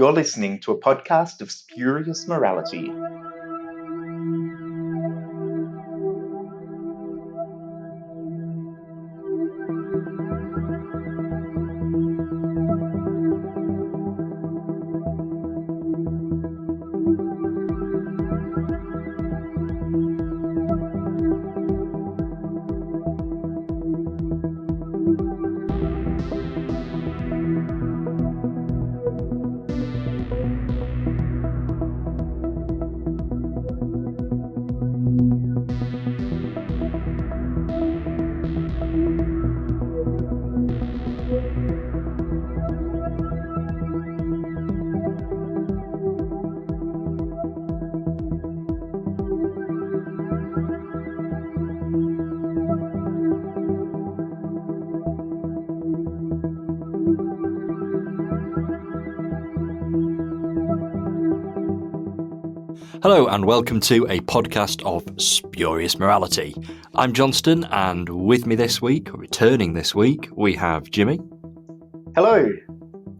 You're listening to a podcast of spurious morality. Hello and welcome to a podcast of Spurious Morality. I'm Johnstone, and with me this week, returning this week, we have Jimmy. Hello.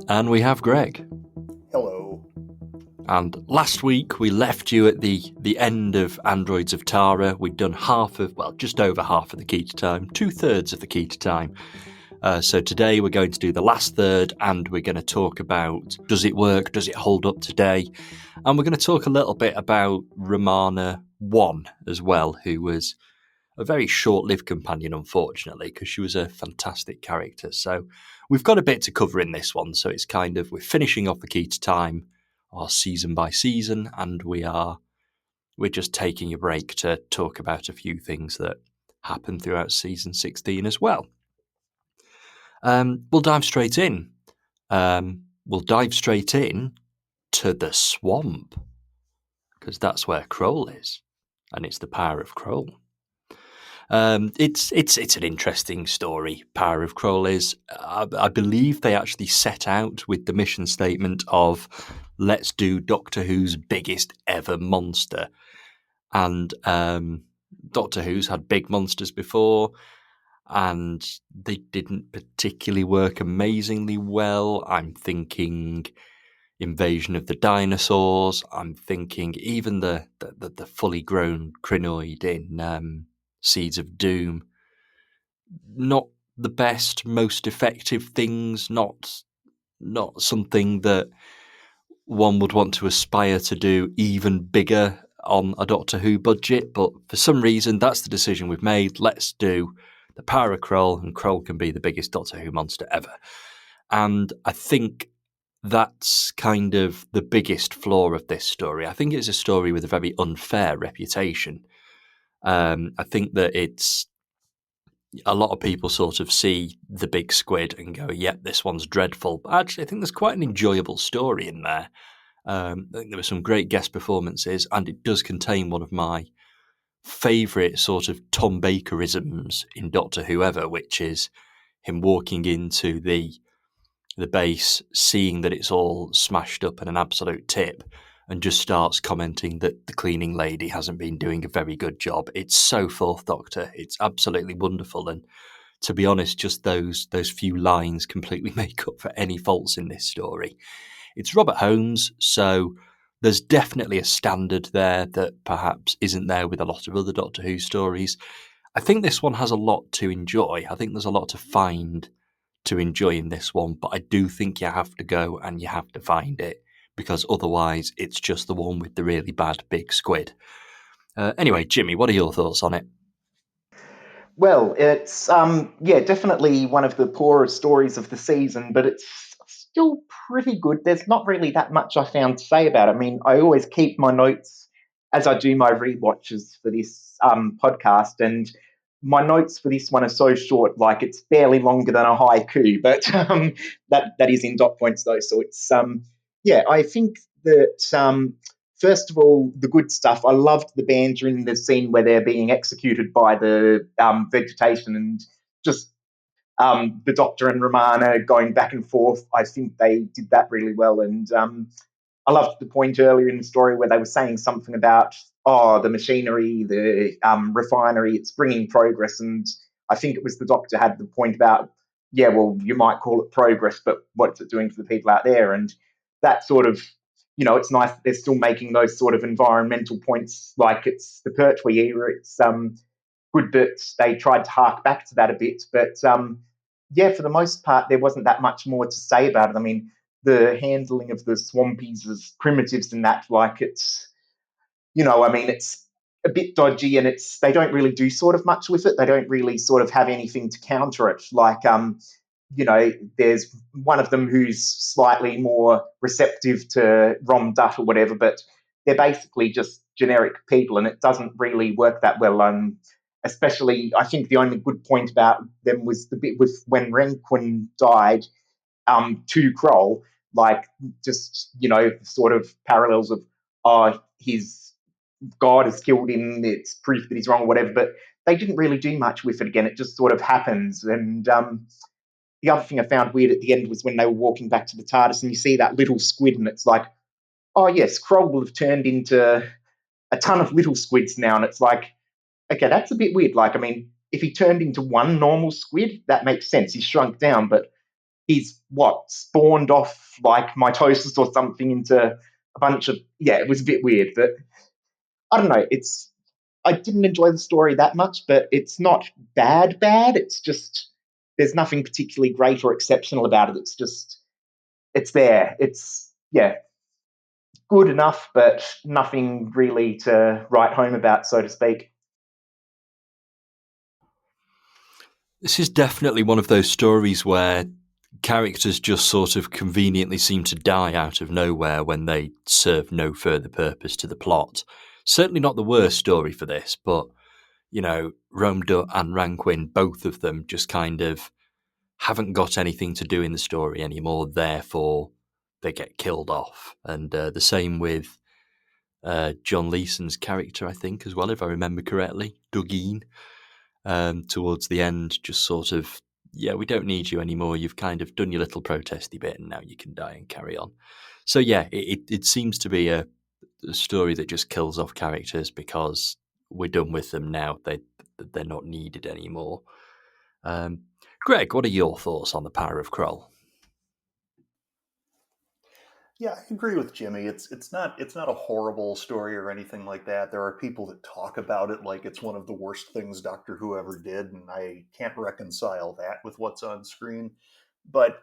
And we have Greg. Hello. And last week we left you at the end of Androids of Tara. We'd done just over half of the key to time, 2/3 of the key to time. So today we're going to do the last third, and we're going to talk about, does it work, does it hold up today? And we're going to talk a little bit about Romana 1 as well, who was a very short-lived companion, unfortunately, because she was a fantastic character. So we've got a bit to cover in this one, so it's kind of, we're finishing off the key to time, our season by season, and we're just taking a break to talk about a few things that happened throughout season 16 as well. We'll dive straight in. We'll dive straight in to the swamp, because that's where Kroll is, and it's the power of Kroll. It's an interesting story. Power of Kroll is. I believe they actually set out with the mission statement of let's do Doctor Who's biggest ever monster, and Doctor Who's had big monsters before, and they didn't particularly work amazingly well. I'm thinking Invasion of the Dinosaurs. I'm thinking even the fully grown crinoid in Seeds of Doom. Not the best, most effective things. Not something that one would want to aspire to do even bigger on a Doctor Who budget. But for some reason, that's the decision we've made. Let's do the power of Kroll, and Kroll can be the biggest Doctor Who monster ever. And I think that's kind of the biggest flaw of this story. I think it's a story with a very unfair reputation. I think that it's a lot of people sort of see the big squid and go, yep, this one's dreadful. But actually, I think there's quite an enjoyable story in there. I think there were some great guest performances, and it does contain one of my favourite sort of Tom Bakerisms in Doctor Who ever, which is him walking into the base, seeing that it's all smashed up and an absolute tip, and just starts commenting that the cleaning lady hasn't been doing a very good job. It's so Fourth Doctor. It's absolutely wonderful, and to be honest, just those few lines completely make up for any faults in this story. It's Robert Holmes, so there's definitely a standard there that perhaps isn't there with a lot of other Doctor Who stories. I think this one has a lot to enjoy. I think there's a lot to find to enjoy in this one, but I do think you have to go and you have to find it, because otherwise it's just the one with the really bad big squid. Anyway, Jimmy, what are your thoughts on it? Well, it's definitely one of the poorer stories of the season, but it's still pretty good. There's not really that much I found to say about it. I mean, I always keep my notes as I do my rewatches for this podcast, and my notes for this one are so short, like it's barely longer than a haiku, but that is in dot points though. So it's I think that first of all, the good stuff. I loved the banter in the scene where they're being executed by the vegetation, and just the Doctor and Romana going back and forth. I think they did that really well, and I loved the point earlier in the story where they were saying something about the machinery, the refinery, it's bringing progress, and I think it was the Doctor had the point about, yeah, well, you might call it progress, but what's it doing for the people out there? And that sort of, it's nice that they're still making those sort of environmental points like it's the Pertwee era. It's good that they tried to hark back to that a bit. But yeah, for the most part, there wasn't that much more to say about it. I mean, the handling of the Swampies as primitives and that, like I mean, it's a bit dodgy and they don't really do sort of much with it. They don't really sort of have anything to counter it. Like, there's one of them who's slightly more receptive to Rom Dutt or whatever, but they're basically just generic people and it doesn't really work that well. Especially, I think the only good point about them was the bit with when Renquin died to Kroll, like just, sort of parallels of, his God has killed him, it's proof that he's wrong or whatever, but they didn't really do much with it again. It just sort of happens. And the other thing I found weird at the end was when they were walking back to the TARDIS and you see that little squid, and it's like, oh, yes, Kroll will have turned into a ton of little squids now. And it's like, okay, that's a bit weird. Like, I mean, if he turned into one normal squid, that makes sense. He's shrunk down, but he's spawned off like mitosis or something into a bunch of, yeah, it was a bit weird. But I don't know. I didn't enjoy the story that much, but it's not bad. It's just there's nothing particularly great or exceptional about it. It's just it's there. It's yeah, good enough, but nothing really to write home about, so to speak. This is definitely one of those stories where characters just sort of conveniently seem to die out of nowhere when they serve no further purpose to the plot. Certainly not the worst story for this, but, Romdu and Ranquin, both of them just kind of haven't got anything to do in the story anymore, therefore they get killed off. And the same with John Leeson's character, I think, as well, if I remember correctly, Dugeen, towards the end, just sort of, yeah, we don't need you anymore. You've kind of done your little protesty bit and now you can die and carry on. So, yeah, it seems to be a story that just kills off characters because we're done with them now. They're not needed anymore. Um, Greg, what are your thoughts on the power of Kroll? Yeah, I agree with Jimmy. It's not a horrible story or anything like that. There are people that talk about it like it's one of the worst things Doctor Who ever did, and I can't reconcile that with what's on screen. But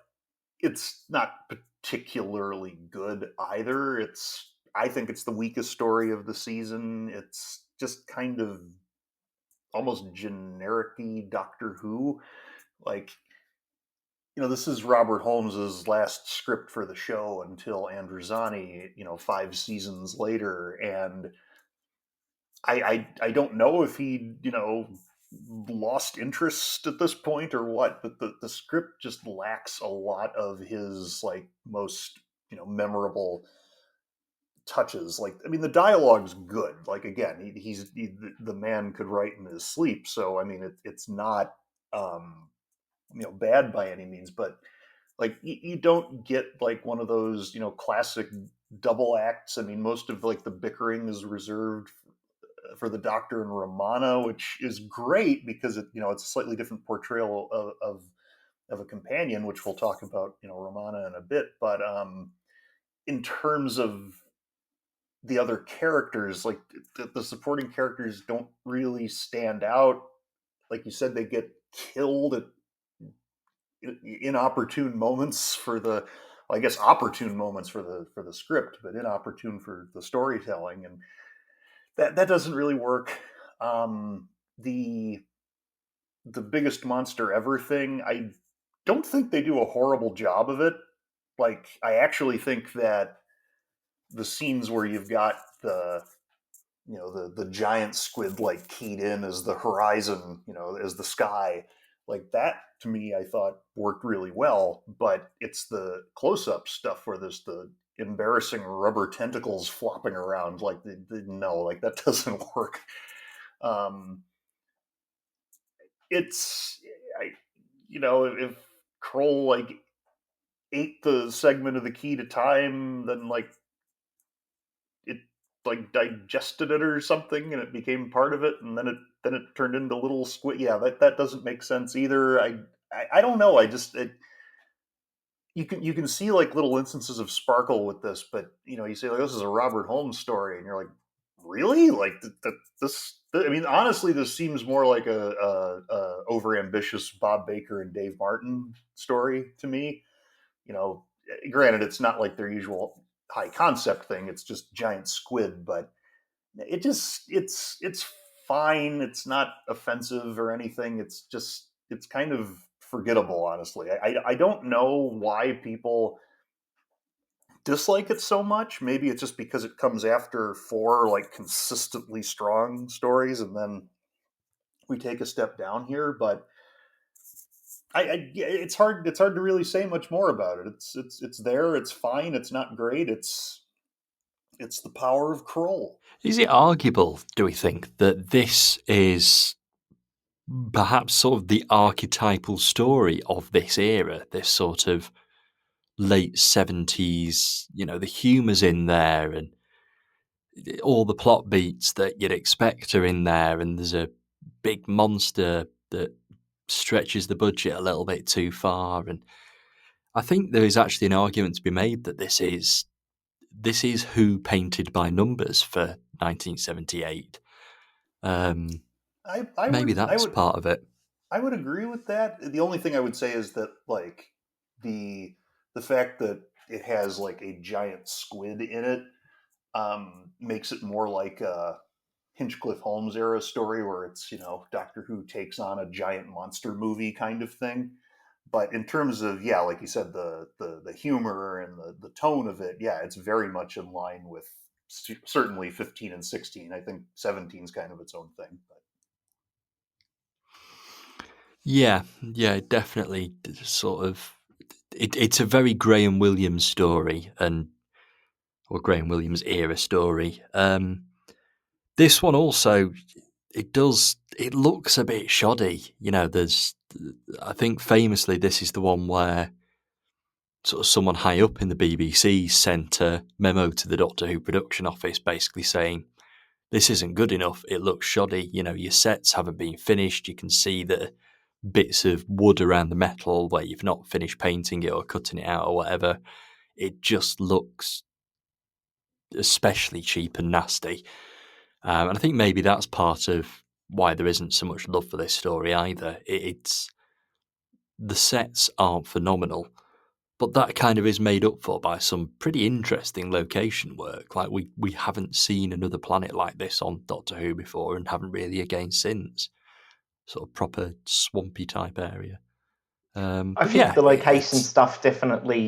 it's not particularly good either. I think it's the weakest story of the season. It's just kind of almost generic-y Doctor Who. Like, this is Robert Holmes's last script for the show until Androzani, 5 seasons later, and I don't know if he, lost interest at this point or what, but the script just lacks a lot of his like most memorable touches. Like, I mean, the dialogue's good. Like, again, the man could write in his sleep, so I mean, it's not bad by any means, but like you don't get like one of those classic double acts. I mean, most of like the bickering is reserved for the Doctor and Romana, which is great because it's a slightly different portrayal of a companion, which we'll talk about Romana in a bit. But in terms of the other characters, like the supporting characters don't really stand out. Like you said, they get killed at inopportune moments for the, well, I guess opportune moments for the script, but inopportune for the storytelling, and that doesn't really work. The biggest monster ever thing, I don't think they do a horrible job of it. Like, I actually think that the scenes where you've got the giant squid like keyed in as the horizon, as the sky, like that, to me, I thought worked really well. But it's the close-up stuff where there's the embarrassing rubber tentacles flopping around, like no, like that doesn't work. um it's I, if Kroll like ate the segment of the key to time, then like it like digested it or something and it became part of it, and then it turned into little squid. Yeah, that doesn't make sense either. I don't know. I just you can see like little instances of sparkle with this, but you say like this is a Robert Holmes story, and you're like, really? Like this? I mean, honestly, this seems more like a overambitious Bob Baker and Dave Martin story to me. You know, Granted, it's not like their usual high concept thing; it's just giant squid, but it's fine. It's not offensive or anything. It's kind of forgettable, honestly. I don't know why people dislike it so much. Maybe it's just because it comes after four like consistently strong stories, and then we take a step down here. But it's hard to really say much more about it. It's there. It's fine. It's not great. It's the power of Kroll. Is it arguable, do we think, that this is perhaps sort of the archetypal story of this era, this sort of late 70s, the humour's in there and all the plot beats that you'd expect are in there, and there's a big monster that stretches the budget a little bit too far. And I think there is actually an argument to be made that this is Who painted by numbers for 1978. Um, I Maybe would I that's would part of it. I would agree with that. The only thing I would say is that like the the fact that it has like a giant squid in it makes it more like a Hinchcliffe Holmes era story where it's Doctor Who takes on a giant monster movie kind of thing. But in terms of like you said, the humor and the tone of it, yeah, it's very much in line with certainly 15 and 16. I think 17 is kind of its own thing. But Yeah, definitely. Sort of, it's a very Graham Williams story, or Graham Williams era story. This one also, it looks a bit shoddy. I think famously, this is the one where sort of someone high up in the BBC sent a memo to the Doctor Who production office basically saying, this isn't good enough, it looks shoddy, your sets haven't been finished, you can see the bits of wood around the metal where you've not finished painting it or cutting it out or whatever. It just looks especially cheap and nasty. And I think maybe that's part of why there isn't so much love for this story either. It's the sets aren't phenomenal, but that kind of is made up for by some pretty interesting location work. Like we haven't seen another planet like this on Doctor Who before, and haven't really again since. Sort of proper swampy type area. I But think yeah, the location it's stuff definitely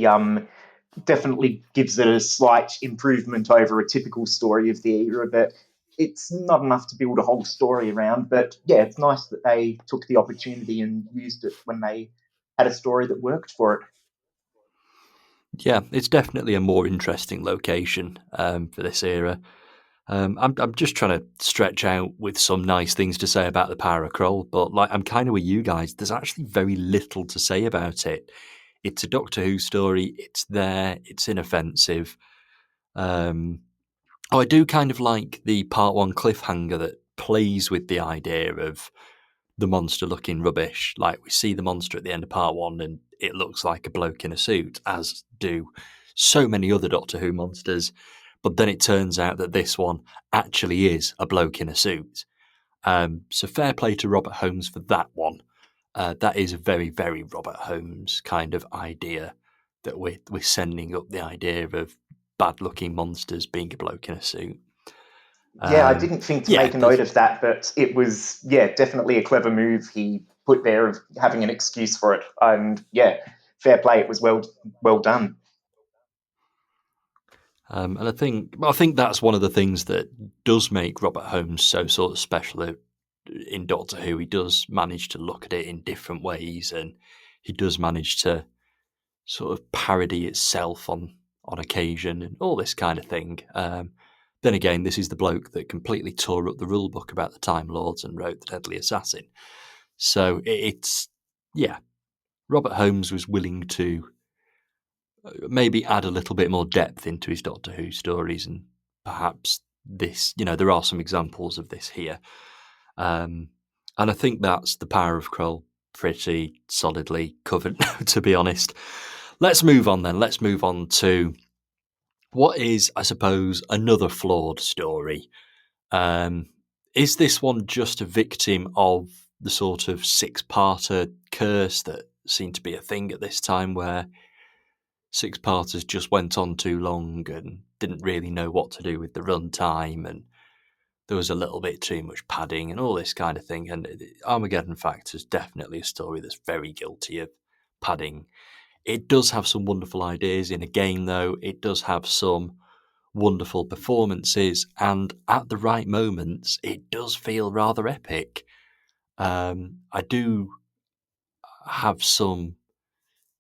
gives it a slight improvement over a typical story of the era, but it's not enough to build a whole story around. But yeah, it's nice that they took the opportunity and used it when they had a story that worked for it. yeah, it's definitely a more interesting location for this era. I'm just trying to stretch out with some nice things to say about the Power of Kroll, but like I'm kind of with you guys. There's actually very little to say about it. It's a Doctor Who story. It's there. It's inoffensive. Um, I do kind of like the part one cliffhanger that plays with the idea of the monster looking rubbish. Like we see the monster at the end of part one, and it looks like a bloke in a suit, as do so many other Doctor Who monsters. But then it turns out that this one actually is a bloke in a suit. So fair play to Robert Holmes for that one. That is a very, very Robert Holmes kind of idea that we're sending up the idea of bad looking monsters being a bloke in a suit. Yeah, I didn't think to Yeah, make a note of that, but it was, yeah, definitely a clever move he put there of having an excuse for it. And yeah, fair play. It was well done. and I think that's one of the things that does make Robert Holmes so sort of special in Doctor Who. He does manage to look at it in different ways, and he does manage to sort of parody itself on occasion and all this kind of thing. Then again, this is the bloke that completely tore up the rule book about the Time Lords and wrote The Deadly Assassin. So it's, yeah, Robert Holmes was willing to maybe add a little bit more depth into his Doctor Who stories, and perhaps this, there are some examples of this here. And I think that's the Power of Kroll pretty solidly covered, to be honest. Let's move on then. Let's move on to what is, I suppose, another flawed story. Is this one just a victim of the sort of six-parter curse that seemed to be a thing at this time, where six-parters just went on too long and didn't really know what to do with the runtime, and there was a little bit too much padding and all this kind of thing? And Armageddon Factor is definitely a story that's very guilty of padding. It does have some wonderful ideas in a game, though. It does have some wonderful performances, and at the right moments, it does feel rather epic. I do have some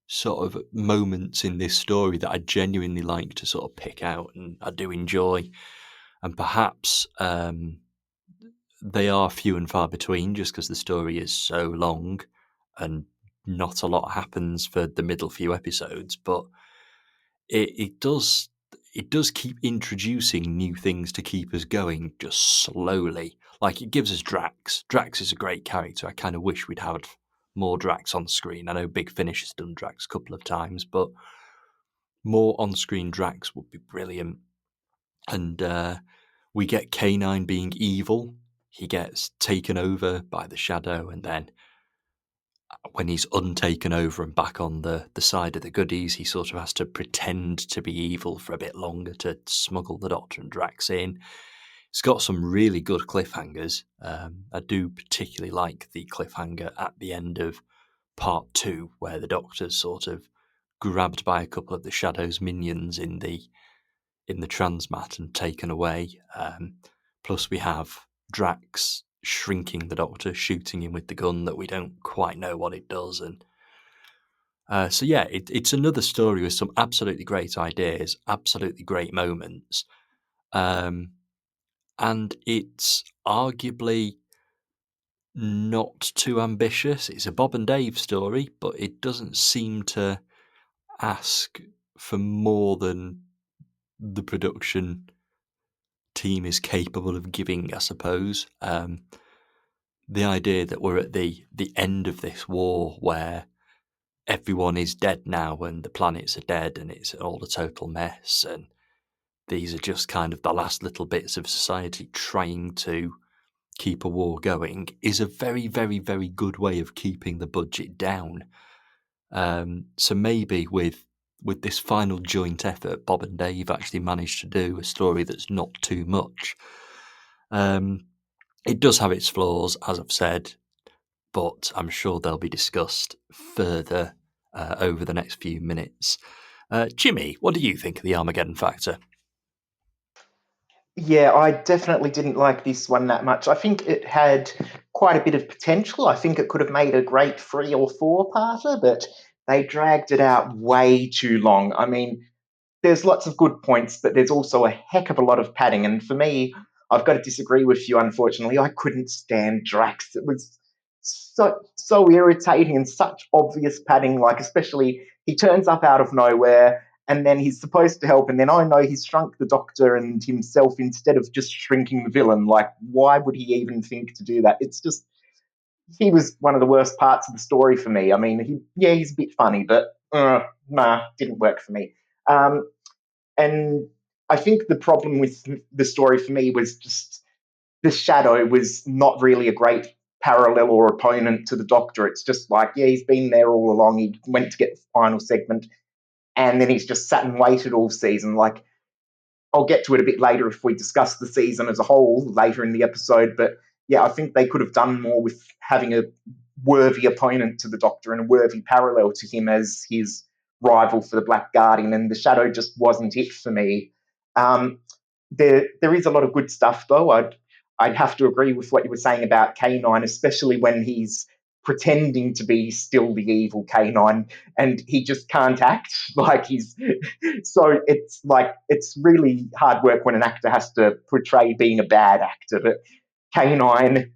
sort of moments in this story that I genuinely like to sort of pick out, and I do enjoy. And perhaps they are few and far between, just because the story is so long and not a lot happens for the middle few episodes. But it does keep introducing new things to keep us going, just slowly. Like, it gives us Drax. Drax is a great character. I kind of wish we'd had more Drax on screen. I know Big Finish has done Drax a couple of times, but more on-screen Drax would be brilliant. And we get K9 being evil. He gets taken over by the Shadow, and then when he's untaken over and back on the side of the goodies, he sort of has to pretend to be evil for a bit longer to smuggle the Doctor and Drax in. It's got some really good cliffhangers. I do particularly like the cliffhanger at the end of part 2, where the Doctor's sort of grabbed by a couple of the Shadow's minions in the transmat and taken away. Plus, we have Drax shrinking the Doctor, shooting him with the gun that we don't quite know what it does. And so, yeah, it's another story with some absolutely great ideas, absolutely great moments. And it's arguably not too ambitious. It's a Bob and Dave story, but it doesn't seem to ask for more than the production team is capable of giving, I suppose. The idea that we're at the end of this war, where everyone is dead now and the planets are dead and it's all a total mess, and these are just kind of the last little bits of society trying to keep a war going, is a very, very, very good way of keeping the budget down. So maybe with this final joint effort, Bob and Dave actually managed to do a story that's not too much. It does have its flaws, as I've said, but I'm sure they'll be discussed further over the next few minutes. Jimmy, what do you think of the Armageddon Factor? Yeah, I definitely didn't like this one that much. I think it had quite a bit of potential. I think it could have made a great 3 or 4-parter, but they dragged it out way too long. I mean, there's lots of good points, but there's also a heck of a lot of padding. And for me, I've got to disagree with you, unfortunately. I couldn't stand Drax. It was so irritating and such obvious padding, like, especially he turns up out of nowhere and then he's supposed to help, and then I know he's shrunk the Doctor and himself instead of just shrinking the villain. Like, why would he even think to do that? It's just, he was one of the worst parts of the story for me. I mean, he's a bit funny, but nah, didn't work for me. And I think the problem with the story for me was just the Shadow was not really a great parallel or opponent to the Doctor. It's just like, yeah, he's been there all along. He went to get the final segment, and then he's just sat and waited all season. Like, I'll get to it a bit later if we discuss the season as a whole later in the episode. But yeah, I think they could have done more with having a worthy opponent to the Doctor and a worthy parallel to him as his rival for the Black Guardian. And the Shadow just wasn't it for me. There is a lot of good stuff though. I'd have to agree with what you were saying about K9, especially when he's pretending to be still the evil K9 and he just can't act like he's so it's like it's really hard work when an actor has to portray being a bad actor. But K9,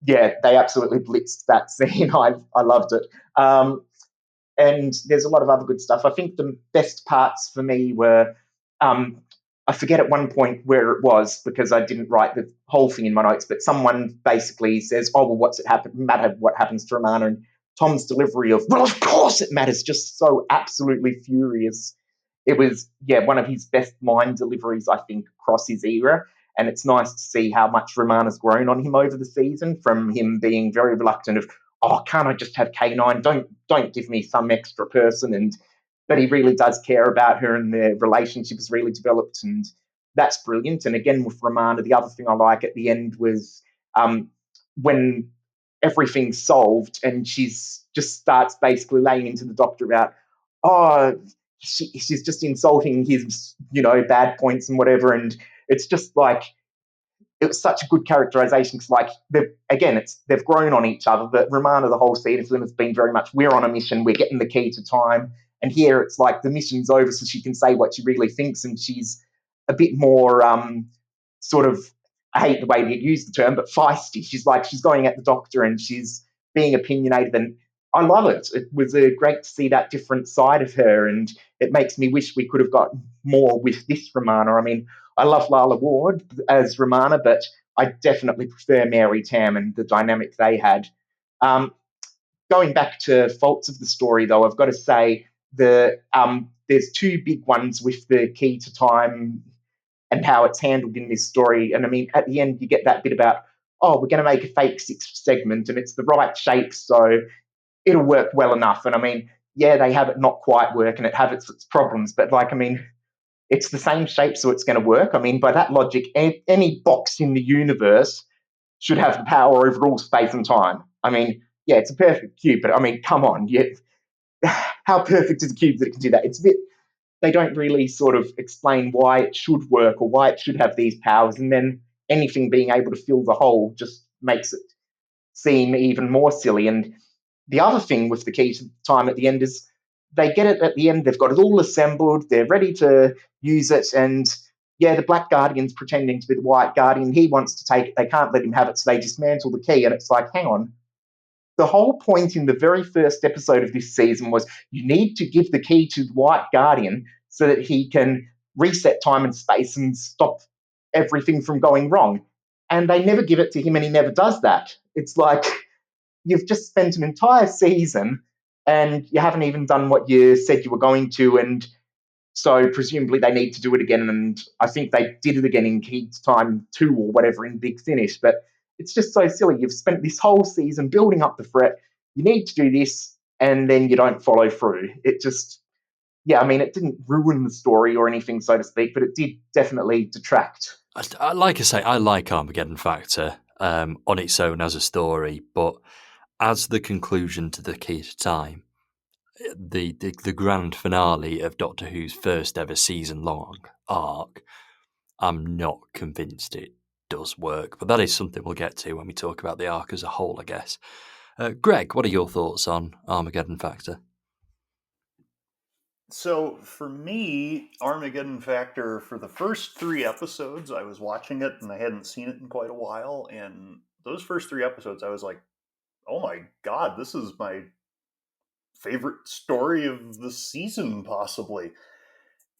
yeah, they absolutely blitzed that scene. I loved it. And there's a lot of other good stuff. I think the best parts for me were, I forget at one point where it was because I didn't write the whole thing in my notes, but someone basically says, "Oh well, what's it matter what happens to Romana?" And Tom's delivery of, well, of course it matters, just so absolutely furious. It was, yeah, one of his best line deliveries, I think, across his era. And it's nice to see how much Romana's grown on him over the season, from him being very reluctant of, oh, can't I just have K9? Don't give me some extra person. And but he really does care about her, and their relationship has really developed, and that's brilliant. And again, with Romana, the other thing I like at the end was when everything's solved and she's just starts basically laying into the doctor about, oh, she's just insulting his, bad points and whatever. And it's just like, it was such a good characterization because, like, they've grown on each other. But Romana, the whole season has been very much, we're on a mission, we're getting the key to time. And here it's like the mission's over, so she can say what she really thinks, and she's a bit more sort of, I hate the way they use the term, but feisty. She's going at the doctor and she's being opinionated, and I love it. It was great to see that different side of her, and it makes me wish we could have got more with this Romana. I mean, I love Lala Ward as Romana, but I definitely prefer Mary Tamm and the dynamic they had. Um, Going back to faults of the story, though, I've got to say there's two big ones with the key to time and how it's handled in this story. And I mean, at the end, you get that bit about, oh, we're going to make a fake sixth segment, and it's the right shape, so it'll work well enough. And I mean, yeah, they have it not quite work, and it have its problems, but like, I mean, it's the same shape, so it's going to work. I mean, by that logic, any box in the universe should have the power over all space and time. I mean, yeah, it's a perfect cube, but I mean, come on, how perfect is a cube that it can do that? It's a bit, they don't really sort of explain why it should work or why it should have these powers, and then anything being able to fill the hole just makes it seem even more silly. And the other thing with the key to time at the end is they get it at the end, they've got it all assembled, they're ready to use it, and yeah, the Black Guardian's pretending to be the White Guardian, he wants to take it, they can't let him have it, so they dismantle the key, and it's like, hang on. The whole point in the very first episode of this season was you need to give the key to the White Guardian so that he can reset time and space and stop everything from going wrong. And they never give it to him, and he never does that. It's like, you've just spent an entire season and you haven't even done what you said you were going to, and so presumably they need to do it again. And I think they did it again in Keats Time 2 or whatever in Big Finish. But it's just so silly. You've spent this whole season building up the threat. You need to do this, and then you don't follow through. It just, yeah, I mean, it didn't ruin the story or anything, so to speak, but it did definitely detract. Like I say, I like Armageddon Factor on its own as a story, but as the conclusion to the Key to Time, the grand finale of Doctor Who's first ever season long arc, I'm not convinced it does work. But that is something we'll get to when we talk about the arc as a whole, I guess. Greg, what are your thoughts on Armageddon Factor? So for me, Armageddon Factor, for the first 3 episodes, I was watching it and I hadn't seen it in quite a while. And those first 3 episodes, I was like, oh my God, this is my favorite story of the season, possibly.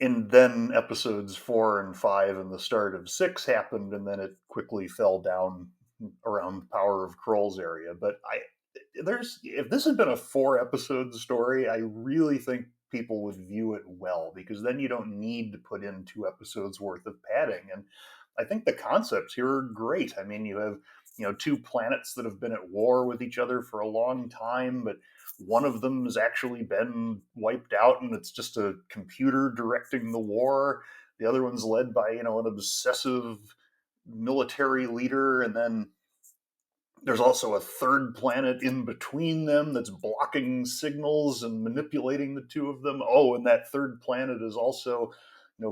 And then episodes 4 and 5 and the start of 6 happened, and then it quickly fell down around the Power of Kroll's area. But if this had been a 4 episode story, I really think people would view it well, because then you don't need to put in 2 episodes worth of padding. And I think the concepts here are great. I mean, you have 2 planets that have been at war with each other for a long time, but one of them has actually been wiped out and it's just a computer directing the war. The other one's led by an obsessive military leader, and then there's also a third planet in between them that's blocking signals and manipulating the two of them. Oh, and that third planet is also,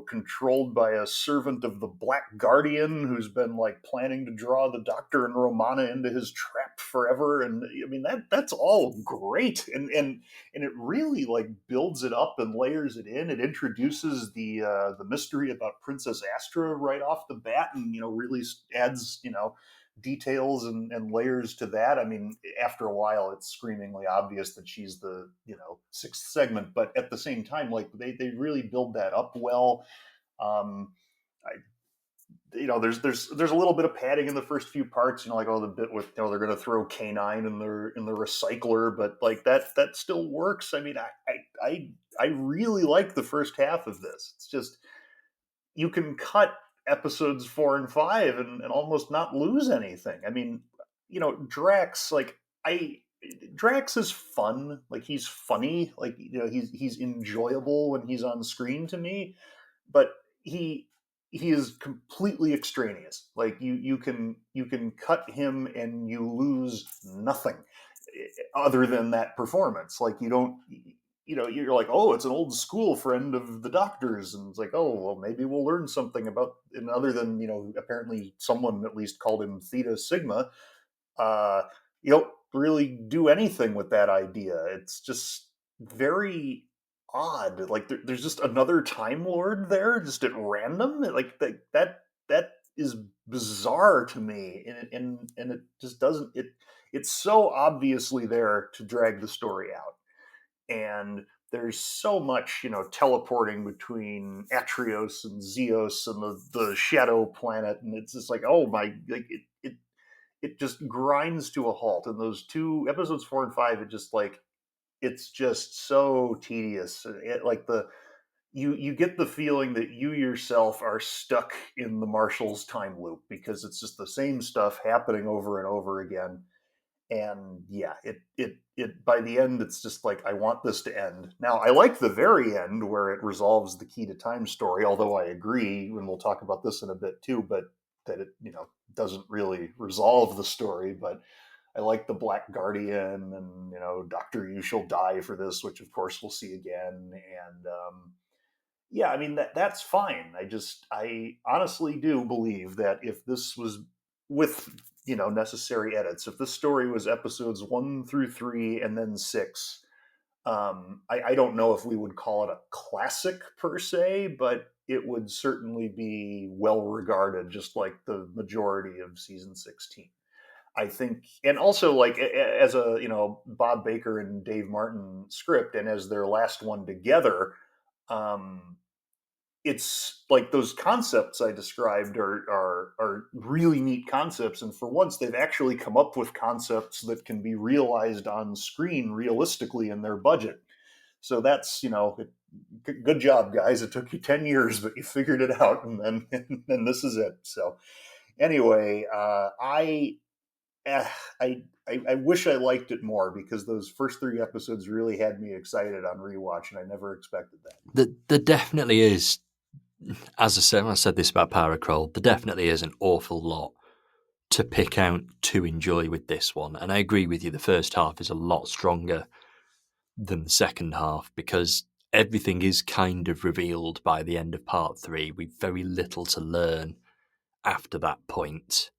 controlled by a servant of the Black Guardian who's been like planning to draw the Doctor and Romana into his trap forever. And I mean, that's all great, and it really like builds it up and layers it in. It introduces the mystery about Princess Astra right off the bat, and really adds details and layers to that. I mean, after a while, it's screamingly obvious that she's the sixth segment, but at the same time, like they really build that up well. Um, I, there's a little bit of padding in the first few parts, like the bit with they're going to throw K9 in the recycler, but like that still works. I mean, I really like the first half of this. It's just you can cut episodes 4 and 5 and almost not lose anything. I mean, Drax, Drax is fun. Like, he's funny. Like, he's enjoyable when he's on screen to me, but he he is completely extraneous. Like, you can cut him and you lose nothing other than that performance. Like, you don't you're like, oh, it's an old school friend of the Doctor's, and it's like, oh, well, maybe we'll learn something about, and other than apparently someone at least called him Theta Sigma. uh you don't really do anything with that idea. It's just very odd. Like, there's just another Time Lord there, just at random. Like, that is bizarre to me, and it just doesn't. It's so obviously there to drag the story out, and there's so much teleporting between Atrios and Zeos and the Shadow Planet, and it's just like, oh my, like it just grinds to a halt. And those two episodes 4 and 5, it's just so tedious. Like, you get the feeling that you yourself are stuck in the Marshall's time loop, because it's just the same stuff happening over and over again. And yeah, it by the end, it's just like, I want this to end. Now, I like the very end where it resolves the key to time story, although I agree, and we'll talk about this in a bit too, but that it doesn't really resolve the story. But I like the Black Guardian, and Doctor, you shall die for this, which of course we'll see again. And yeah, I mean, that's fine. I honestly do believe that if this was with necessary edits, if this story was episodes 1 through 3 and then 6, I don't know if we would call it a classic per se, but it would certainly be well regarded, just like the majority of season 16. I think, and also, like, as a Bob Baker and Dave Martin script, and as their last one together, um, it's like those concepts I described are really neat concepts, and for once they've actually come up with concepts that can be realized on screen realistically in their budget. So that's good job, guys. It took you 10 years, but you figured it out, and then and then this is it. So anyway, eh, I wish I liked it more, because those first 3 episodes really had me excited on rewatch, and I never expected that. There definitely is, as I said, when I said this about Power of Kroll, there definitely is an awful lot to pick out to enjoy with this one. And I agree with you, the first half is a lot stronger than the second half, because everything is kind of revealed by the end of part 3. We've very little to learn after that point.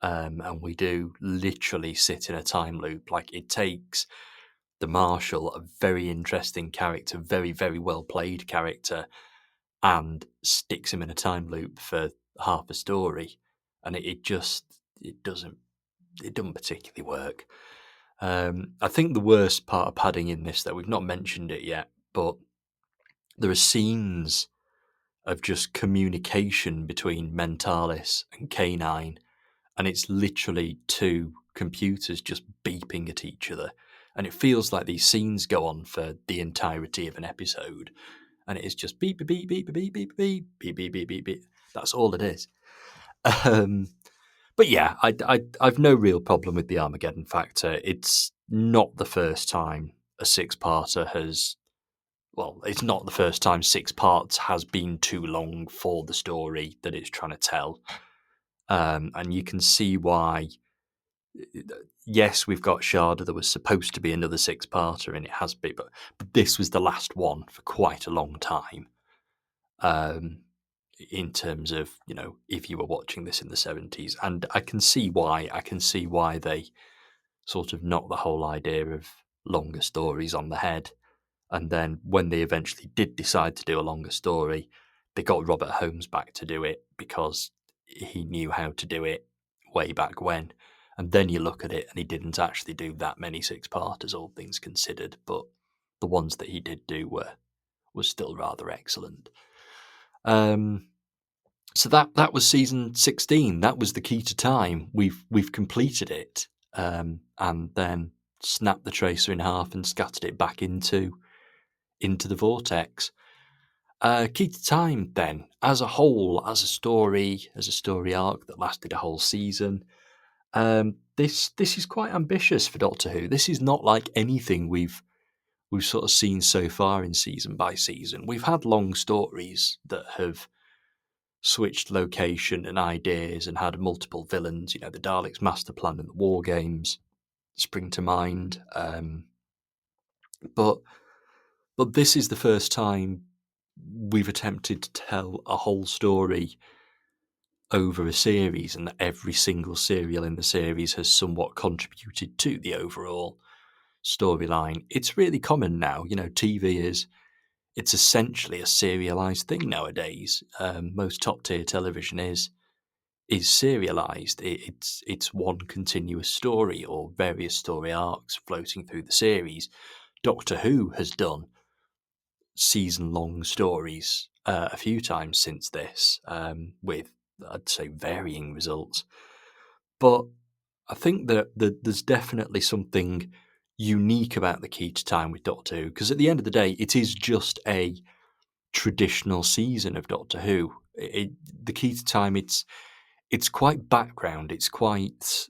And we do literally sit in a time loop. Like, it takes the Marshal, a very interesting character, very, very well played character, and sticks him in a time loop for half a story. And it doesn't particularly work. I think the worst part of padding in this, though, we've not mentioned it yet, but there are scenes of just communication between Mentalis and K9, and it's literally two computers just beeping at each other. And it feels like these scenes go on for the entirety of an episode, and it is just beep, beep, beep, beep, beep, beep, beep, beep, beep, beep, beep, beep. That's all it is. But yeah, I've no real problem with the Armageddon factor. It's not the first time a six-parter has. Well, it's not the first time 6 parts has been too long for the story that it's trying to tell. And you can see why. Yes, we've got Sharda. There was supposed to be another 6-parter, and it has been, but this was the last one for quite a long time. In terms of, if you were watching this in the 70s, and I can see why. I can see why they sort of knocked the whole idea of longer stories on the head. And then when they eventually did decide to do a longer story, they got Robert Holmes back to do it, because he knew how to do it way back when. And then you look at it, and he didn't actually do that many 6-parters, all things considered, but the ones that he did do were still rather excellent. So that was season 16. That was the key to time. We've completed it, and then snapped the tracer in half and scattered it back into the vortex. Key to time, then, as a whole, as a story arc that lasted a whole season. This is quite ambitious for Doctor Who. This is not like anything we've sort of seen so far in season by season. We've had long stories that have switched location and ideas and had multiple villains. You know, the Daleks' master plan and the War Games spring to mind. But this is the first time we've attempted to tell a whole story over a series, and that every single serial in the series has somewhat contributed to the overall storyline. It's really common now. You know, TV it's essentially a serialized thing nowadays. Most top tier television is serialized. It's one continuous story or various story arcs floating through the series. Doctor Who has done season long stories a few times since this, with, I'd say, varying results. But I think that there's definitely something unique about the Key to Time with Doctor Who, because at the end of the day, it is just a traditional season of Doctor Who. The Key to Time, it's quite background. It's quite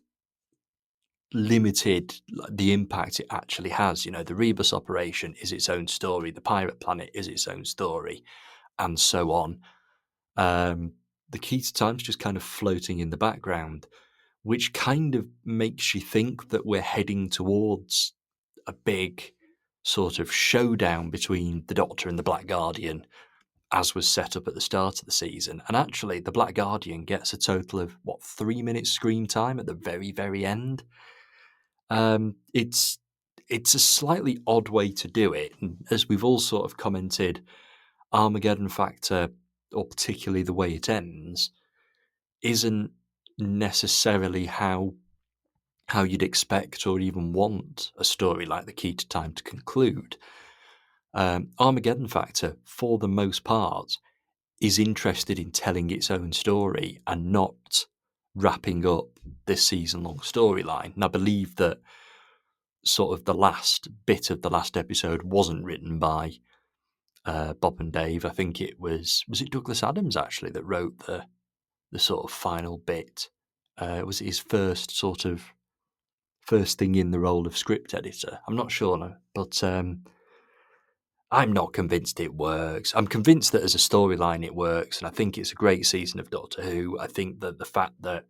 limited, the impact it actually has. You know, the Rebus operation is its own story. The Pirate Planet is its own story, and so on. The Key to Time's just kind of floating in the background, which kind of makes you think that we're heading towards a big sort of showdown between the Doctor and the Black Guardian, as was set up at the start of the season. And actually, the Black Guardian gets a total of, 3 minutes screen time at the very, very end. It's a slightly odd way to do it. And as we've all sort of commented, Armageddon Factor, or particularly the way it ends, isn't necessarily how you'd expect or even want a story like The Key to Time to conclude. Armageddon Factor, for the most part, is interested in telling its own story and not wrapping up this season-long storyline. And I believe that sort of the last bit of the last episode wasn't written by Bob and Dave. I think it was it Douglas Adams actually that wrote the sort of final bit. Was it his first thing in the role of script editor? I'm not sure, no, but I'm not convinced it works. I'm convinced that as a storyline it works, and I think it's a great season of Doctor Who. I think that the fact that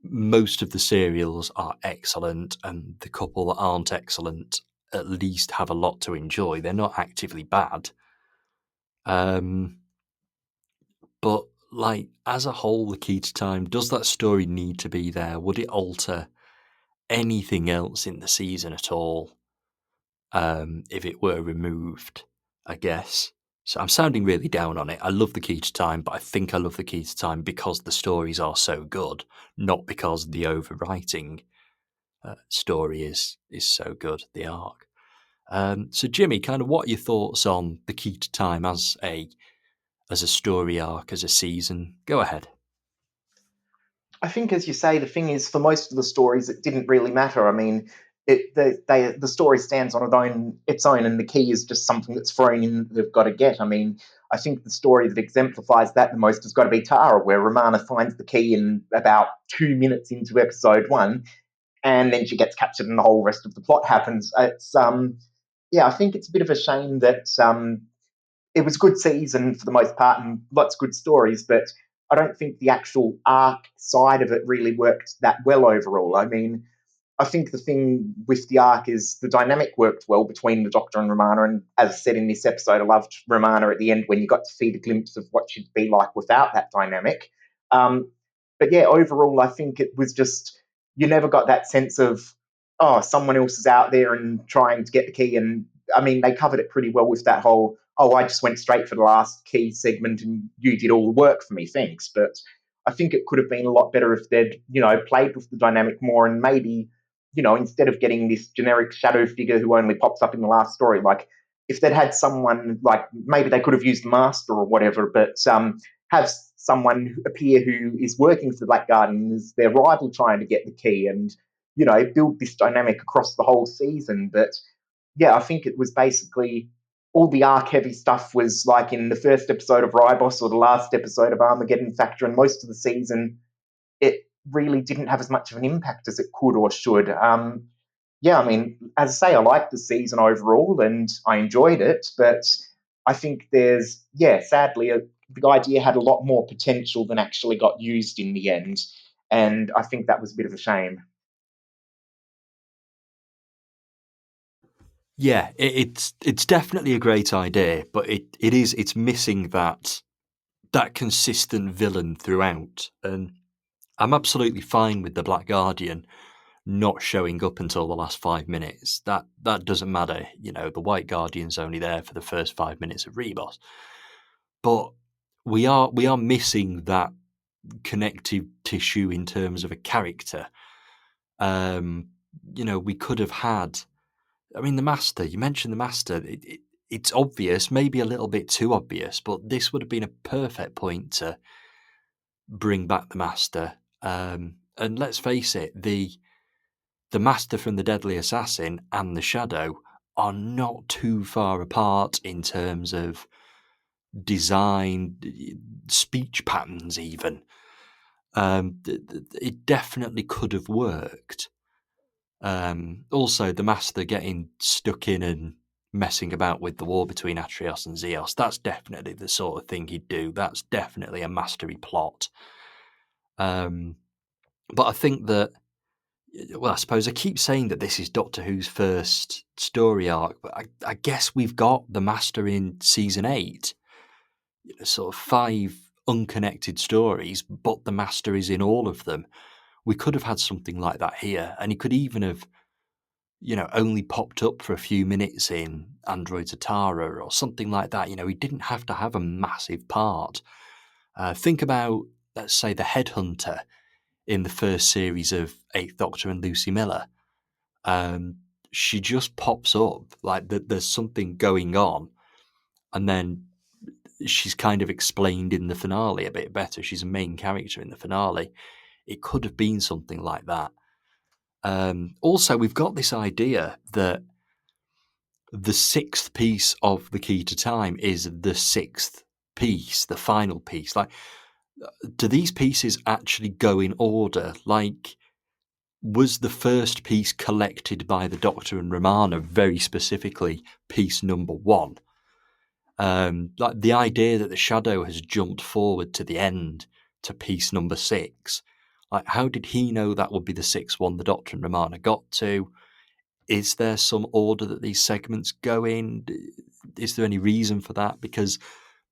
most of the serials are excellent, and the couple that aren't excellent at least have a lot to enjoy. They're not actively bad. But like as a whole, The Key to Time, does that story need to be there? Would it alter anything else in the season at all if it were removed? I guess. So I'm sounding really down on it. I love The Key to Time, but I think I love The Key to Time because the stories are so good, not because the overwriting story is so good, the arc. So Jimmy, kind of what are your thoughts on The Key to Time as a story arc, as a season? Go ahead. I think, as you say, the thing is, for most of the stories, it didn't really matter. I mean, the story stands on its own, and the key is just something that's thrown in. They've got to get. I mean, I think the story that exemplifies that the most has got to be Tara, where Romana finds the key in about 2 minutes into episode one, and then she gets captured, and the whole rest of the plot happens. Yeah, I think it's a bit of a shame that it was a good season for the most part and lots of good stories, but I don't think the actual arc side of it really worked that well overall. I mean, I think the thing with the arc is the dynamic worked well between the Doctor and Romana. And as I said in this episode, I loved Romana at the end when you got to see the glimpse of what she'd be like without that dynamic. But yeah, overall, I think it was just, you never got that sense of, oh, someone else is out there and trying to get the key. And I mean, they covered it pretty well with that whole, oh, I just went straight for the last key segment and you did all the work for me, thanks. But I think it could have been a lot better if they'd, played with the dynamic more and maybe, instead of getting this generic shadow figure who only pops up in the last story, like if they'd had someone like maybe they could have used Master or whatever, but have someone appear who is working for the Black Guardian as their rival trying to get the key, and build this dynamic across the whole season. But yeah, I think it was basically all the arc heavy stuff was like in the first episode of Ribos or the last episode of Armageddon Factor, and most of the season it really didn't have as much of an impact as it could or should. Yeah, I mean, as I say, I liked the season overall and I enjoyed it, but I think sadly, the idea had a lot more potential than actually got used in the end. And I think that was a bit of a shame. Yeah, it's definitely a great idea, but it's missing that consistent villain throughout. And I'm absolutely fine with the Black Guardian not showing up until the last 5 minutes. That doesn't matter. The White Guardian's only there for the first 5 minutes of Rebos. But we are missing that connective tissue in terms of a character. We could have had. I mean, the Master. You mentioned the Master. It's obvious, maybe a little bit too obvious, but this would have been a perfect point to bring back the Master. And let's face it, the Master from the Deadly Assassin and the Shadow are not too far apart in terms of design, speech patterns, even. It definitely could have worked. Also, the Master getting stuck in and messing about with the war between Atrios and Zeos, that's definitely the sort of thing he'd do. That's definitely a mastery plot. But I think that, well, I suppose I keep saying that this is Doctor Who's first story arc, but I guess we've got the Master in season 8. Sort of 5 unconnected stories, but the Master is in all of them. We could have had something like that here, and he could even have, only popped up for a few minutes in Androids Atara or something like that. He didn't have to have a massive part. Think about, let's say, the Headhunter in the first series of Eighth Doctor and Lucy Miller. She just pops up, like there's something going on, and then she's kind of explained in the finale a bit better. She's a main character in the finale. It could have been something like that. Also, we've got this idea that the 6th piece of the Key to Time is the 6th piece, the final piece. Like, do these pieces actually go in order? Like, was the first piece collected by the Doctor and Romana very specifically piece number 1? Like the idea that the Shadow has jumped forward to the end to piece number 6. Like, how did he know that would be the 6th one the Doctor and Romana got to? Is there some order that these segments go in? Is there any reason for that? Because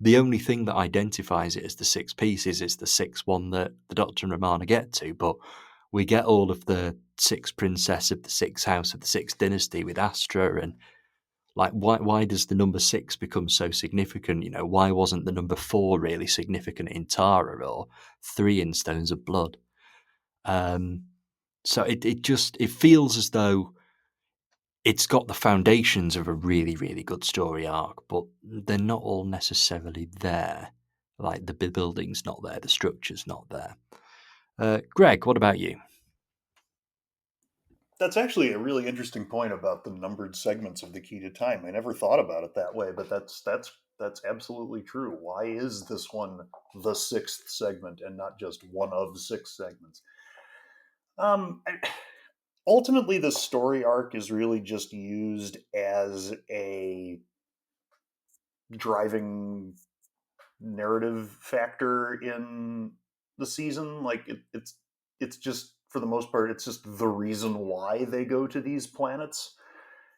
the only thing that identifies it as the 6th piece is it's the 6th one that the Doctor and Romana get to, but we get all of the 6th princess of the 6th house of the 6th dynasty with Astra, and like why does the number 6 become so significant? Why wasn't the number 4 really significant in Tara, or 3 in Stones of Blood? So it feels as though it's got the foundations of a really, really good story arc, but they're not all necessarily there. Like the building's not there, the structure's not there. Greg, what about you? That's actually a really interesting point about the numbered segments of the Key to Time. I never thought about it that way, but that's absolutely true. Why is this one the 6th segment and not just one of 6 segments? Ultimately, the story arc is really just used as a driving narrative factor in the season. Like it's just, for the most part, it's just the reason why they go to these planets.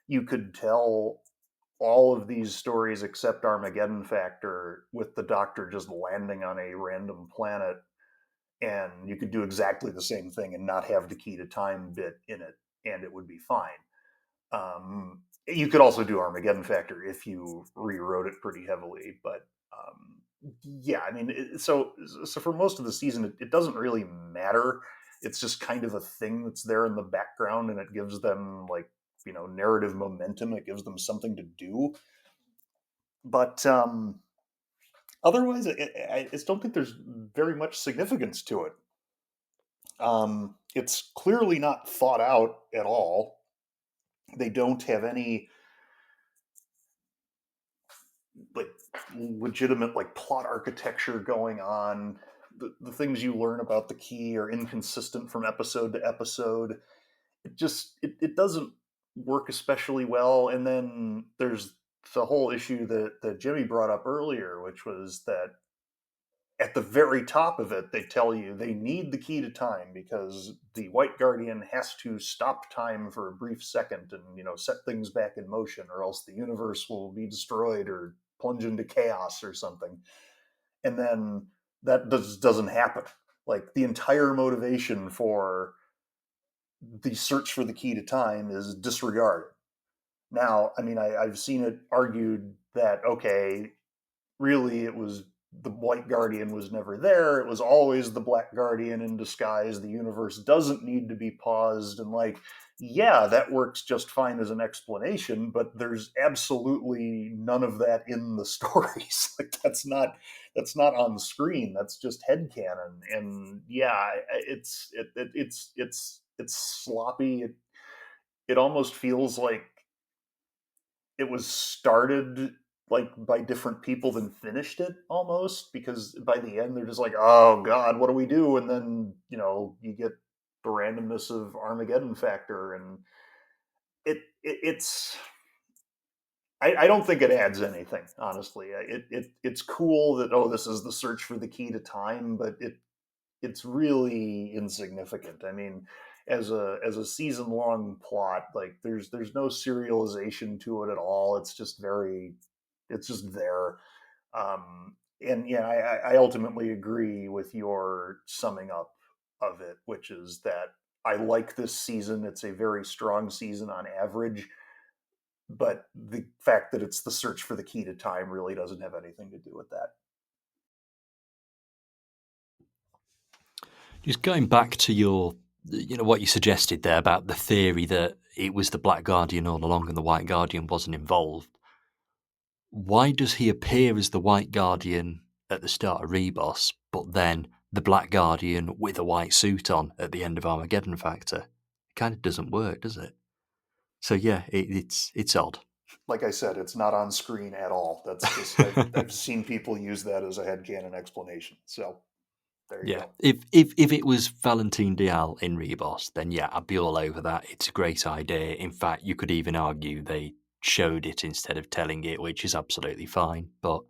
You could tell all of these stories except Armageddon Factor with the Doctor just landing on a random planet, and you could do exactly the same thing and not have the Key to Time bit in it, and it would be fine. You could also do Armageddon Factor if you rewrote it pretty heavily, but yeah, I mean, so for most of the season, it doesn't really matter. It's just kind of a thing that's there in the background, and it gives them, like, narrative momentum. It gives them something to do. But Otherwise, I just don't think there's very much significance to it. It's clearly not thought out at all. They don't have any like legitimate like plot architecture going on. The things you learn about the key are inconsistent from episode to episode. It doesn't work especially well. And then there's the whole issue that Jimmy brought up earlier, which was that at the very top of it, they tell you they need the key to time because the White Guardian has to stop time for a brief second and set things back in motion, or else the universe will be destroyed or plunge into chaos or something. And then that doesn't happen. Like the entire motivation for the search for the key to time is disregarded. Now, I mean, I've seen it argued that okay, really it was the White Guardian was never there. It was always the Black Guardian in disguise. The universe doesn't need to be paused. And like, yeah, that works just fine as an explanation, but there's absolutely none of that in the stories. Like that's not on screen. That's just headcanon. And yeah, it's sloppy. It almost feels like it was started like by different people than finished it almost, because by the end they're just like, oh god, what do we do? And then you get the randomness of Armageddon factor, and it's I don't think it adds anything, honestly. It's cool that, oh, this is the search for the key to time, but it's really insignificant. I mean, as a season long plot, like there's no serialization to it at all. It's just there. And yeah, I ultimately agree with your summing up of it, which is that I like this season. It's a very strong season on average, but the fact that it's the search for the key to time really doesn't have anything to do with that. Just going back to what you suggested there about the theory that it was the Black Guardian all along and the White Guardian wasn't involved. Why does he appear as the White Guardian at the start of Rebos, but then the Black Guardian with a white suit on at the end of Armageddon Factor? It kind of doesn't work, does it? So yeah, it's odd. Like I said, it's not on screen at all. That's just I've seen people use that as a headcanon explanation. So there you Yeah, go. if it was Valentin Dial in Rebos, then yeah, I'd be all over that. It's a great idea. In fact, you could even argue they showed it instead of telling it, which is absolutely fine. But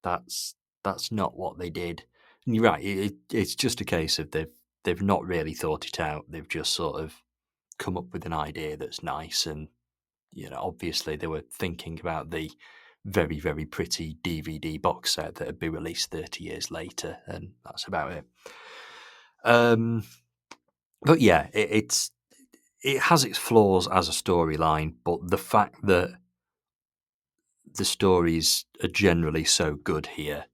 that's that's not what they did. And you're right. It's just a case of they've not really thought it out. They've just sort of come up with an idea that's nice, and obviously they were thinking about the very, very pretty DVD box set that would be released 30 years later, and that's about it. But yeah, it has its flaws as a storyline, but the fact that the stories are generally so good here,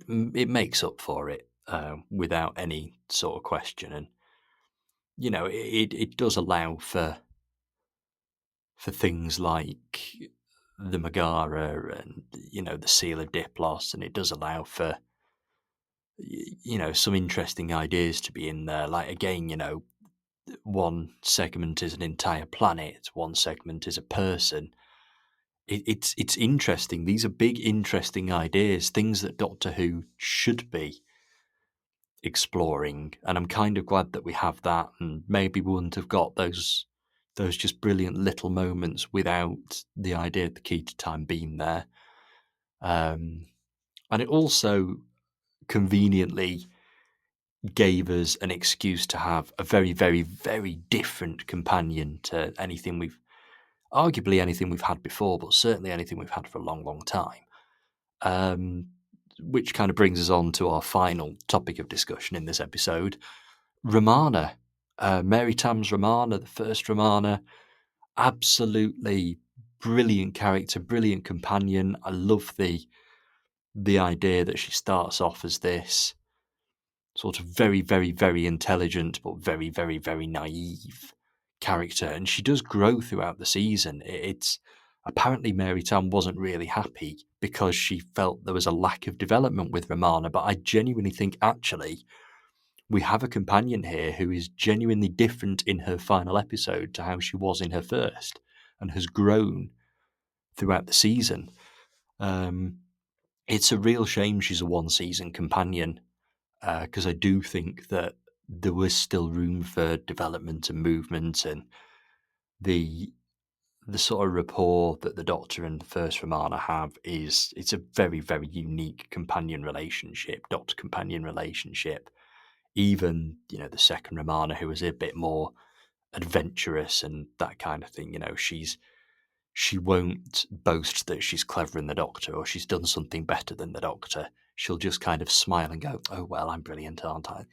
it makes up for it without any sort of question. And it does allow for things like the Megara and the Seal of Diplos, and it does allow for some interesting ideas to be in there. Like again, one segment is an entire planet, one segment is a person. It's interesting. These are big, interesting ideas, things that Doctor Who should be exploring, and I'm kind of glad that we have that. And maybe we wouldn't have got those just brilliant little moments without the idea of the key to time being there. And it also conveniently gave us an excuse to have a very, very, very different companion to arguably anything we've had before, but certainly anything we've had for a long, long time. Which kind of brings us on to our final topic of discussion in this episode, Romana. Mary Tamm's Romana, the first Romana, absolutely brilliant character, brilliant companion. I love the idea that she starts off as this sort of very, very, very intelligent, but very, very, very naive character, and she does grow throughout the season. apparently Mary Tamm wasn't really happy because she felt there was a lack of development with Romana. But I genuinely think actually we have a companion here who is genuinely different in her final episode to how she was in her first, and has grown throughout the season. It's a real shame she's a one-season companion, because I do think that there was still room for development and movement, and the sort of rapport that the Doctor and the first Romana have it's a very, very unique companion relationship, Doctor companion relationship. Even, the second Romana, who was a bit more adventurous and that kind of thing, she won't boast that she's clever in the Doctor or she's done something better than the Doctor. She'll just kind of smile and go, "Oh well, I'm brilliant, aren't I?"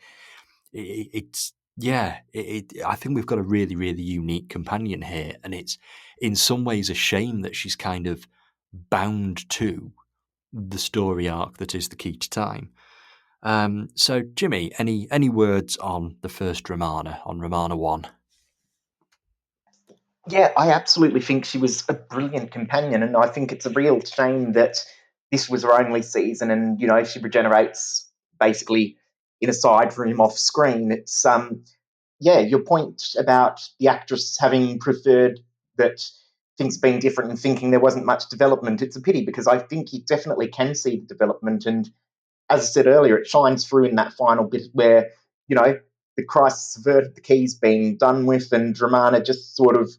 It's yeah. I think we've got a really, really unique companion here, and it's in some ways a shame that she's kind of bound to the story arc that is the key to time. So, Jimmy, any words on the first Romana, on Romana 1? Yeah, I absolutely think she was a brilliant companion, and I think it's a real shame that this was her only season, and she regenerates basically in a side room off screen. It's yeah, your point about the actress having preferred that things being different and thinking there wasn't much development. It's a pity because I think you definitely can see the development, and as I said earlier, it shines through in that final bit where the crisis averted, the key's being done with, and Romana just sort of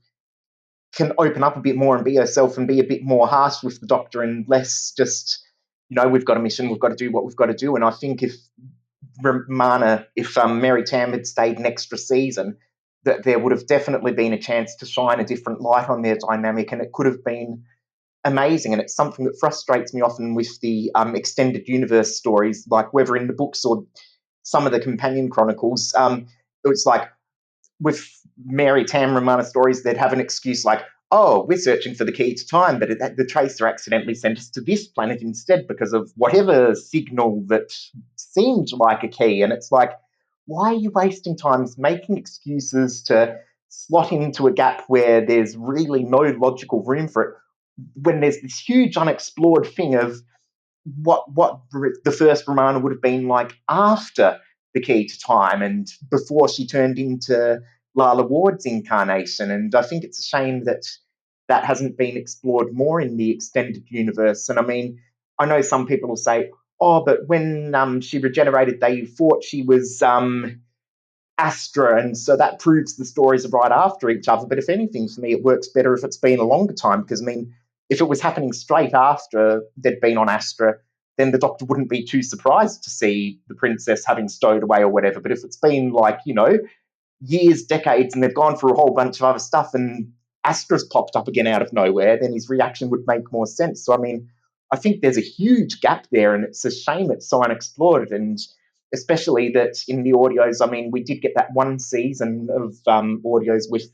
can open up a bit more and be herself and be a bit more harsh with the Doctor and less just, we've got a mission, we've got to do what we've got to do. And I think if Mary Tamm had stayed an extra season, that there would have definitely been a chance to shine a different light on their dynamic, and it could have been amazing. And it's something that frustrates me often with the extended universe stories, like whether in the books or some of the companion chronicles. It's like with Mary Tamm Romana stories, they'd have an excuse like, "Oh, we're searching for the key to time, but the tracer accidentally sent us to this planet instead because of whatever signal that seemed like a key." And it's like, why are you wasting time making excuses to slot into a gap where there's really no logical room for it, when there's this huge unexplored thing of what the first Romana would have been like after the key to time and before she turned into Lala Ward's incarnation. And I think it's a shame that that hasn't been explored more in the extended universe. And I mean, I know some people will say, "Oh, but when she regenerated, they thought she was Astra, and so that proves the stories are right after each other." But if anything, for me, it works better if it's been a longer time, because I mean, if it was happening straight after they'd been on Astra, then the Doctor wouldn't be too surprised to see the princess having stowed away or whatever. But if it's been like, years, decades, and they've gone through a whole bunch of other stuff, and Astra's popped up again out of nowhere, then his reaction would make more sense. So, I mean, I think there's a huge gap there, and it's a shame it's so unexplored. And especially that in the audios, I mean, we did get that one season of audios with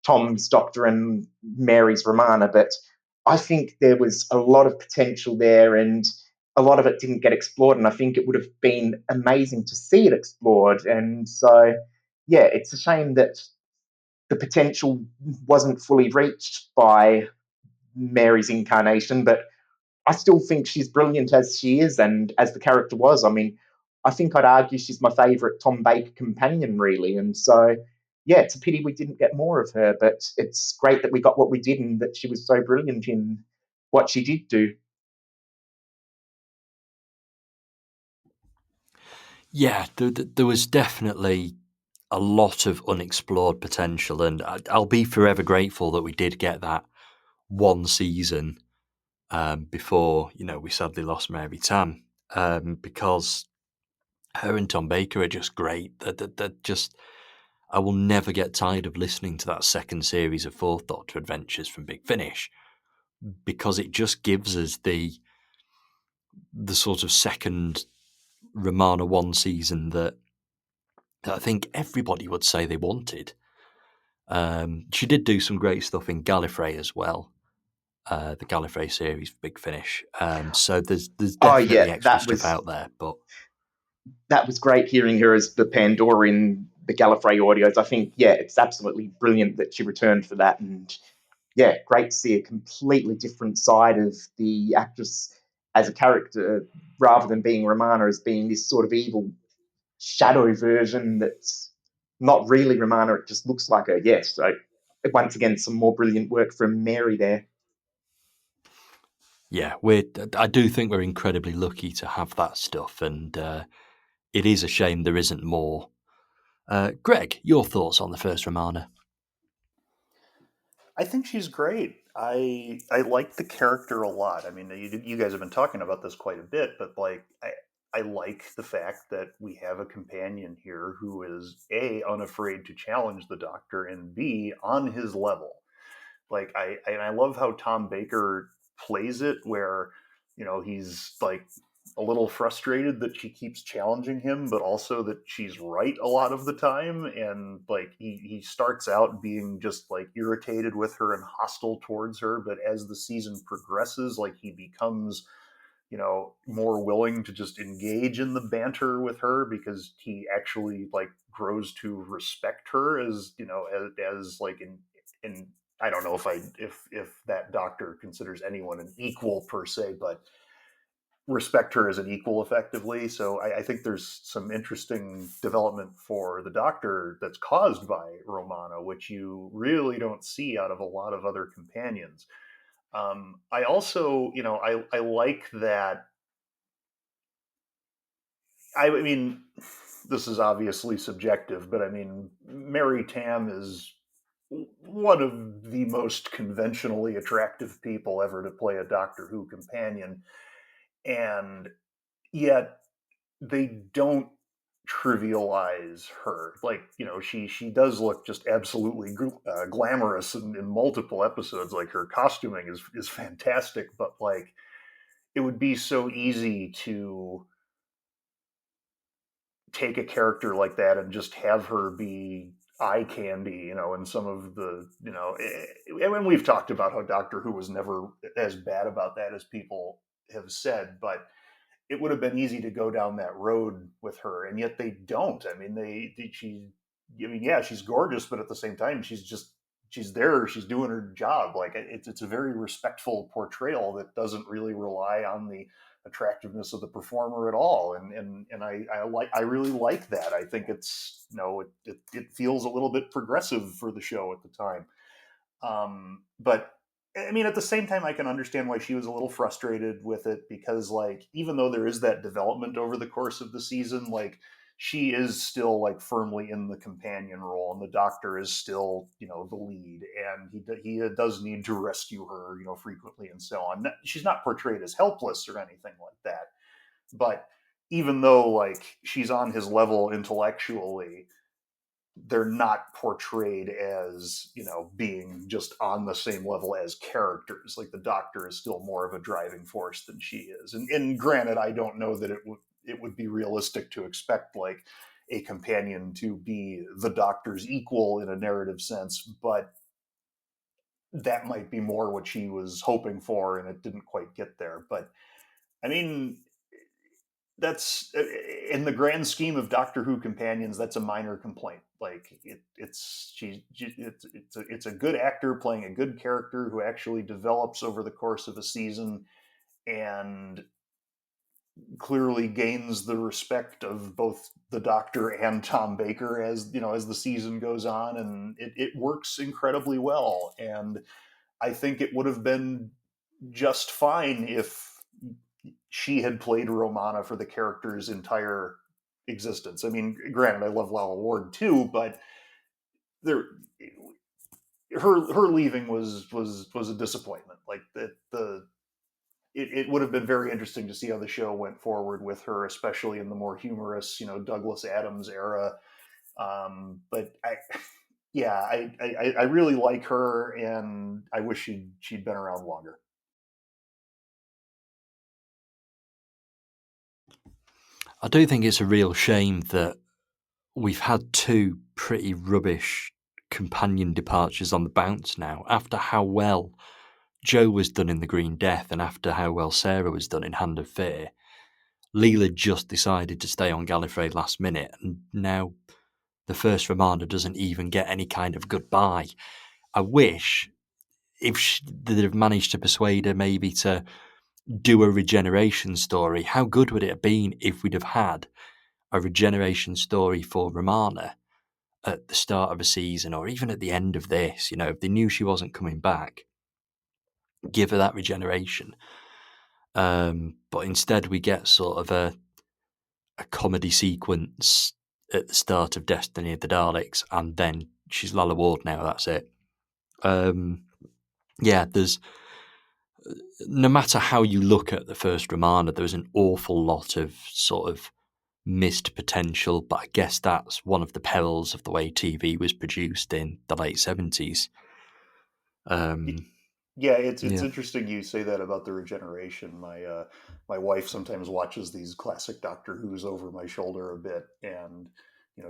Tom's Doctor and Mary's Romana, but I think there was a lot of potential there, and a lot of it didn't get explored. And I think it would have been amazing to see it explored. And so, yeah, it's a shame that the potential wasn't fully reached by Mary's incarnation, but I still think she's brilliant as she is and as the character was. I mean, I think I'd argue she's my favourite Tom Baker companion, really. And so, yeah, it's a pity we didn't get more of her, but it's great that we got what we did and that she was so brilliant in what she did do. Yeah, there was definitely a lot of unexplored potential, and I'll be forever grateful that we did get that one season before we sadly lost Mary Tamm, because her and Tom Baker are just great. That just I will never get tired of listening to that second series of Fourth Doctor Adventures from Big Finish, because it just gives us the sort of second Romana 1 season that I think everybody would say they wanted. She did do some great stuff in Gallifrey as well, the Gallifrey series for Big Finish. So there's Oh, yeah, definitely extra stuff out there. But that was great hearing her as the Pandora in the Gallifrey audios. I think, yeah, it's absolutely brilliant that she returned for that. And yeah, great to see a completely different side of the actress as a character, rather than being Romana as being this sort of evil shadow version that's not really Romana. It just looks like her. Yes. So once again, some more brilliant work from Mary there. Yeah, I do think we're incredibly lucky to have that stuff, and it is a shame there isn't more. Greg, your thoughts on the first Romana? I think she's great. I like the character a lot. I mean, you guys have been talking about this quite a bit, but like I like the fact that we have a companion here who is A, unafraid to challenge the Doctor, and B, on his level. Like I love how Tom Baker plays it, where he's like a little frustrated that she keeps challenging him, but also that she's right a lot of the time. And like he starts out being just like irritated with her and hostile towards her, but as the season progresses, like he becomes more willing to just engage in the banter with her, because he actually like grows to respect her as as like in I don't know if that Doctor considers anyone an equal per se, but respect her as an equal effectively. So I think there's some interesting development for the Doctor that's caused by Romana, which you really don't see out of a lot of other companions. I also, I like that. I mean, this is obviously subjective, but I mean, Mary Tamm is one of the most conventionally attractive people ever to play a Doctor Who companion, and yet they don't trivialize her. Like, she does look just absolutely glamorous in multiple episodes. Like her costuming is fantastic, but like it would be so easy to take a character like that and just have her be eye candy, and some of the, and we've talked about how Doctor Who was never as bad about that as people have said, but it would have been easy to go down that road with her, and yet they don't. I mean, I mean, yeah, she's gorgeous, but at the same time, she's there, she's doing her job. Like it's a very respectful portrayal that doesn't really rely on the attractiveness of the performer at all, and I really like that. I think it's it feels a little bit progressive for the show at the time. But I mean, at the same time, I can understand why she was a little frustrated with it, because, like, even though there is that development over the course of the season, like, she is still like firmly in the companion role, and the Doctor is still, the lead, and he does need to rescue her, frequently and so on. She's not portrayed as helpless or anything like that, but even though like she's on his level intellectually, they're not portrayed as being just on the same level as characters. Like the Doctor is still more of a driving force than she is, and granted, I don't know that it would be realistic to expect like a companion to be the Doctor's equal in a narrative sense, but that might be more what she was hoping for, and it didn't quite get there. But I mean, that's in the grand scheme of Doctor Who companions, that's a minor complaint. Like it's a good actor playing a good character who actually develops over the course of a season, and clearly gains the respect of both the Doctor and Tom Baker as as the season goes on, and it works incredibly well. And I think it would have been just fine if she had played Romana for the character's entire existence. I mean, granted, I love Lalla Ward too, but there, her leaving was a disappointment. Like it would have been very interesting to see how the show went forward with her, especially in the more humorous, Douglas Adams era. But yeah, I really like her, and I wish she'd been around longer. I do think it's a real shame that we've had two pretty rubbish companion departures on the bounce now, after how well Joe was done in The Green Death and after how well Sarah was done in Hand of Fear. Leela just decided to stay on Gallifrey last minute, and now the first Romana doesn't even get any kind of goodbye. I wish if they'd have managed to persuade her maybe to do a regeneration story, how good would it have been if we'd have had a regeneration story for Romana at the start of a season, or even at the end of this? If they knew she wasn't coming back, give her that regeneration. But instead we get sort of a comedy sequence at the start of Destiny of the Daleks, and then she's Lalla Ward now, that's it. There's, no matter how you look at the first Romana, there was an awful lot of sort of missed potential, but I guess that's one of the perils of the way TV was produced in the late 70s. Yeah, it's interesting you say that about the regeneration. My wife sometimes watches these classic Doctor Who's over my shoulder a bit, and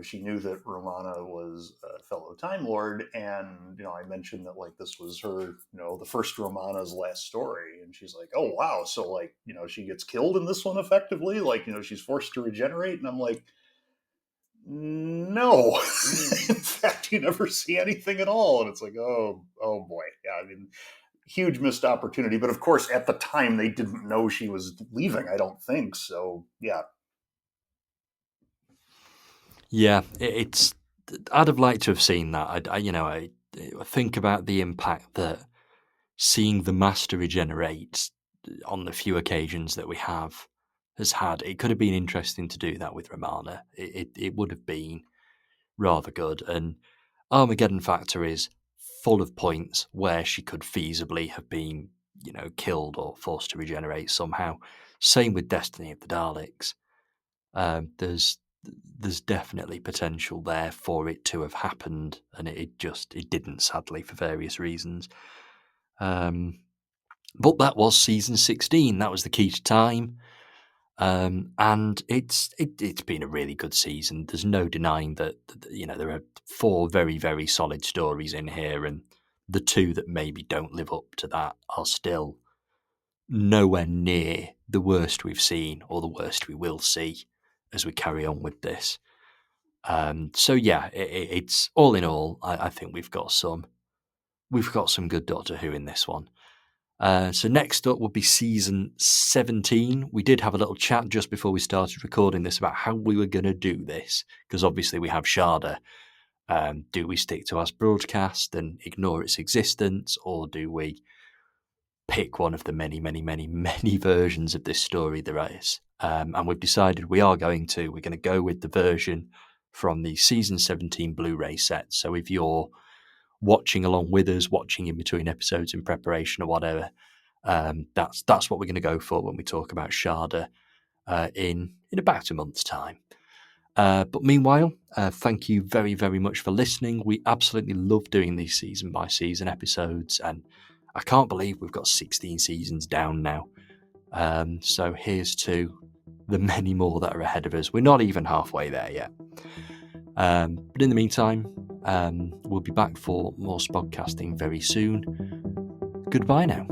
she knew that Romana was a fellow Time Lord, and I mentioned that like this was her, the first Romana's last story, and she's like, "Oh wow, so like she gets killed in this one effectively, like she's forced to regenerate," and I'm like, no. In fact, you never see anything at all, and it's like, oh boy, yeah. I mean, huge missed opportunity. But of course, at the time, they didn't know she was leaving. I don't think so. Yeah. Yeah, it's. I'd have liked to have seen that. I think about the impact that seeing the Master regenerate on the few occasions that we have has had. It could have been interesting to do that with Romana. It would have been rather good. And Armageddon Factor is full of points where she could feasibly have been, killed or forced to regenerate somehow. Same with Destiny of the Daleks. There's definitely potential there for it to have happened, and it didn't, sadly, for various reasons. But that was season 16. That was the Key to Time. And it's been a really good season. There's no denying that there are 4 very, very solid stories in here, and the 2 that maybe don't live up to that are still nowhere near the worst we've seen or the worst we will see as we carry on with this. So yeah, it's all in all, I think we've got some good Doctor Who in this one. So next up would be season 17. We did have a little chat just before we started recording this about how we were going to do this, because obviously we have Sharda. Do we stick to our broadcast and ignore its existence, or do we pick one of the many, many, many, many versions of this story there is? And we've decided we're going to go with the version from the season 17 Blu-ray set. So if you're watching along with us, watching in between episodes in preparation or whatever, that's what we're going to go for when we talk about Sharda in about a month's time. But meanwhile, thank you very, very much for listening. We absolutely love doing these season by season episodes, and I can't believe we've got 16 seasons down now. So here's to the many more that are ahead of us. We're not even halfway there yet. But in the meantime, we'll be back for more spodcasting very soon. Goodbye now.